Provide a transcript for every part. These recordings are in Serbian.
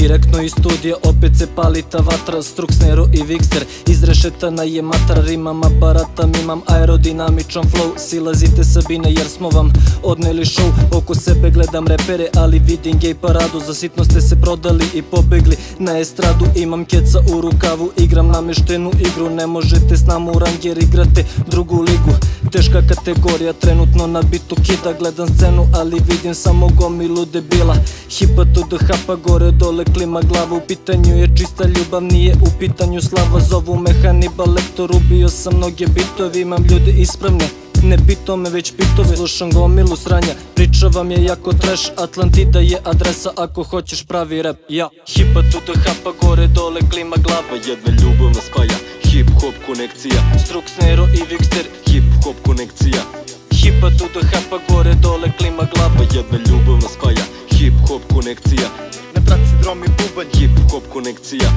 Direktno iz studija opet se pali ta vatra. Struks, Nero i Vikster, izrešetana je matra. Rimam aparatam, imam aerodinamičan flow. Silazite Sabine jer smo vam odneli show. Oko sebe gledam repere, ali vidim gej paradu. Za sitno ste se prodali i pobegli na estradu. Imam keca u rukavu, igram nameštenu igru. Ne možete s nama u rang jer igrate drugu ligu. Teška kategorija, trenutno na bitu kida. Gledam scenu, ali vidim samo gomilu debila. Hipa to the hapa, gore dole klima glava. U pitanju je čista ljubav, nije u pitanju slava. Zovu me Hannibal Lecter, ubio sam mnoge bitovi. Imam ljude ispravne, ne pitome već pitove. Slušam gomilu sranja, priča vam je jako trash. Atlantida je adresa ako hoćeš pravi rap, ja. Hipa to the hapa, gore dole klima glava. Jedna ljubav nas spaja, hip hop konekcija. Struks, Nero i Vikster, hip hop konekcija. Hipa to the hapa, gore dole klima glava. Jedna ljubav nas spaja, hip hop konekcija. Na traci drom i bubanj, hip hop konekcija.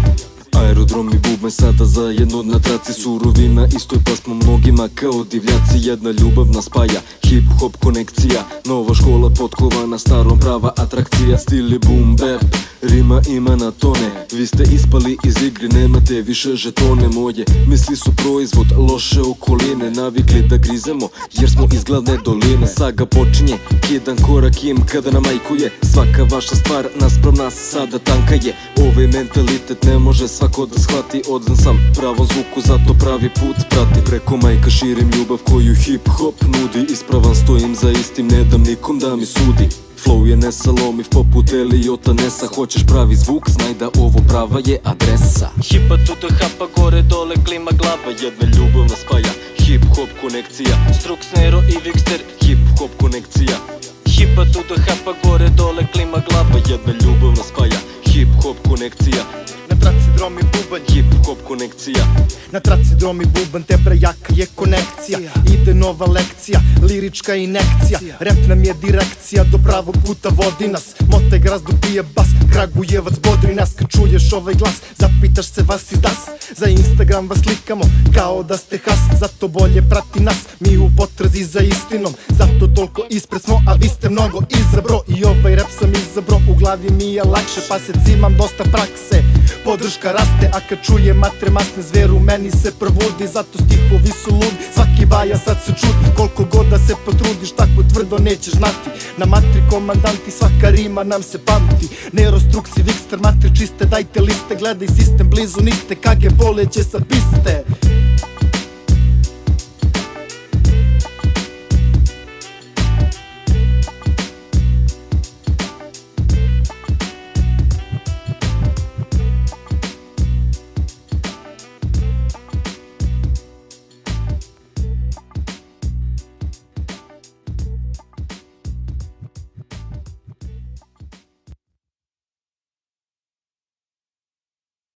Aerodrom i bubanj sada zajedno na traci. Surovi na istoj pa smo mnogima kao divljaci. Jedna ljubav nas spaja, hip hop konekcija. Nova škola potkovana starom, prava atrakcija. Stil je boom bap, rima ima na tone. Vi ste ispali iz igre, nemate više žetone. Moje misli su proizvod loše okoline. Navikli da grizemo jer smo iz glavne doline. Saga počinje, jedan korak im kada na majku je. Svaka vaša stvar nasprav nas sada tanka je. Ovaj mentalitet ne može svako da shvati. Odan sam pravom zvuku, zato pravi put prati. Preko majka širim ljubav koju hip hop nudi. Ispravan stojim za istim, ne dam nikom da mi sudi. Flow je nesalomiv poput Eliota Nessa. Hoćeš pravi zvuk, znaj da ovo prava je adresa. Hipa to the hapa, gore dole klima glava. Jedna ljubav nas spaja, hip hop konekcija. Struks, Nero i Vikster, hip hop konekcija. Hipa to the hapa, gore dole klima glava. Jedna ljubav nas spaja, hip hop konekcija. na traci drom i bubanj, hip hop konekcija. na traci drom i bubanj, tebra jaka je konekcija. Ide nova lekcija, lirička inekcija. Rap nam je direkcija, do pravog puta vodi nas. Motaj grazdu bije bas, Kragujevac bodri nas. Kad čuješ ovaj glas, zapitaš se vas iz das. Za Instagram vas slikamo, kao da ste has. Zato bolje prati nas, mi u potrazi za istinom. Zato toliko ispred smo, a vi ste mnogo izabro. I ovaj rap sam izabro, u glavi mi je lakše, pa se cimam dosta prakse. Podrška raste, a kad čuje matre masne zver u meni se probudi. Zato stihovi su ludi, svaki baja sad se čudi. Koliko god da se potrudiš, tako tvrdo nećeš znati. Na matri komandanti, svaka rima nam se pamti. Nero, Struks i Vikster, matri čiste, dajte liste. Gledaj sistem, blizu niste, kage poleće sa piste.